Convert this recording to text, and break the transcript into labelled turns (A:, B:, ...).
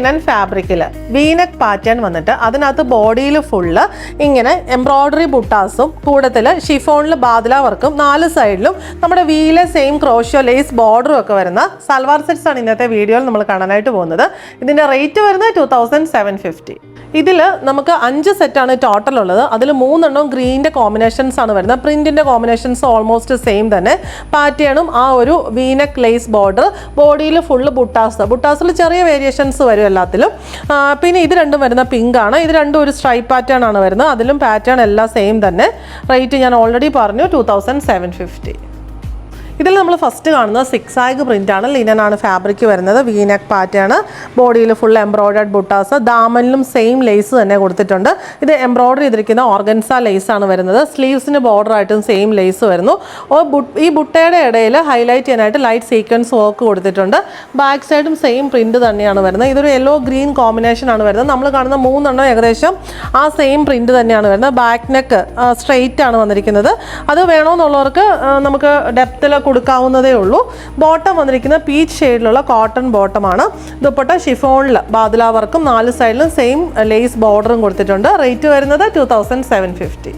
A: Linen ഫാബ്രിക്കിൽ V-neck pattern വന്നിട്ട് അതിനകത്ത് ബോഡിയിൽ ഫുള്ള് ഇങ്ങനെ എംബ്രോയ്ഡറി ബുട്ടാസും കൂടത്തിൽ ഷിഫോണിൽ ബാദ്ല വർക്കും 4 സൈഡിലും നമ്മുടെ വീലെ സെയിം ക്രോഷ്യോ ലേസ് ബോർഡറും ഒക്കെ വരുന്ന സൽവാർ സെറ്റ്സ് ആണ് ഇന്നത്തെ വീഡിയോയിൽ നമ്മൾ കാണാനായിട്ട് പോകുന്നത്. ഇതിൻ്റെ റേറ്റ് വരുന്നത് 2750. ഇതിൽ നമുക്ക് 5 സെറ്റാണ് ടോട്ടൽ ഉള്ളത്. അതിൽ 3 എണ്ണം ഗ്രീനിൻ്റെ കോമ്പിനേഷൻസ് ആണ് വരുന്നത്. പ്രിൻറ്റിൻ്റെ കോമ്പിനേഷൻസ് ഓൾമോസ്റ്റ് സെയിം തന്നെ. പാറ്റേണും ആ ഒരു വീനെക്ക് ലേസ് ബോർഡർ, ബോഡിയിൽ ഫുള്ള് ബുട്ടാസിൽ ചെറിയ വേരിയേഷൻസ് വരും എല്ലാത്തിലും. പിന്നെ ഇത് രണ്ടും വരുന്ന പിങ്ക് ആണ്. ഇത് രണ്ടും ഒരു സ്ട്രൈപ്പ് പാറ്റേൺ ആണ് വരുന്നത്. അതിലും പാറ്റേൺ എല്ലാം സെയിം തന്നെ. റേറ്റ് ഞാൻ ഓൾറെഡി പറഞ്ഞു 2750. ഇതിൽ നമ്മൾ ഫസ്റ്റ് കാണുന്നത് സിക്സാഗ് പ്രിൻ്റാണ്. ലിനനാണ് ഫാബ്രിക് വരുന്നത്. വീനെക്ക് പാറ്റേൺ, ബോഡിയിൽ ഫുൾ എംബ്രോയ്ഡേഡ് ബുട്ടാസ്, ദാമനിലും സെയിം ലേസ് തന്നെ കൊടുത്തിട്ടുണ്ട്. ഇത് എംബ്രോയ്ഡറി ചെയ്തിരിക്കുന്ന ഓർഗൻസ ലേസ് ആണ് വരുന്നത്. സ്ലീവ്സിന് ബോർഡർ ആയിട്ടും സെയിം ലേസ് വരുന്നു. ഈ ബുട്ടയുടെ ഇടയിൽ ഹൈലൈറ്റ് ചെയ്യാനായിട്ട് ലൈറ്റ് സീക്വൻസ് വർക്ക് കൊടുത്തിട്ടുണ്ട്. ബാക്ക് സൈഡും സെയിം പ്രിൻറ്റ് തന്നെയാണ് വരുന്നത്. ഇതൊരു യെല്ലോ ഗ്രീൻ കോമ്പിനേഷൻ ആണ് വരുന്നത്. നമ്മൾ കാണുന്ന 3 എണ്ണം ഏകദേശം ആ സെയിം പ്രിൻറ്റ് തന്നെയാണ് വരുന്നത്. ബാക്ക് നെക്ക് സ്ട്രെയിറ്റ് ആണ് വന്നിരിക്കുന്നത്. അത് വേണമെന്നുള്ളവർക്ക് നമുക്ക് ഡെപ്തിൽ കൊടുക്കാവുന്നതേ ഉള്ളൂ. ബോട്ടം വന്നിരിക്കുന്നത് പീച്ച് ഷെയ്ഡിലുള്ള കോട്ടൺ ബോട്ടമാണ്. ദുപ്പട്ട ഷിഫോണിൽ ബാദ്ല വർക്കും 4 സൈഡിലും സെയിം ലേസ് ബോർഡറും കൊടുത്തിട്ടുണ്ട്. റേറ്റ് വരുന്നത് 2750.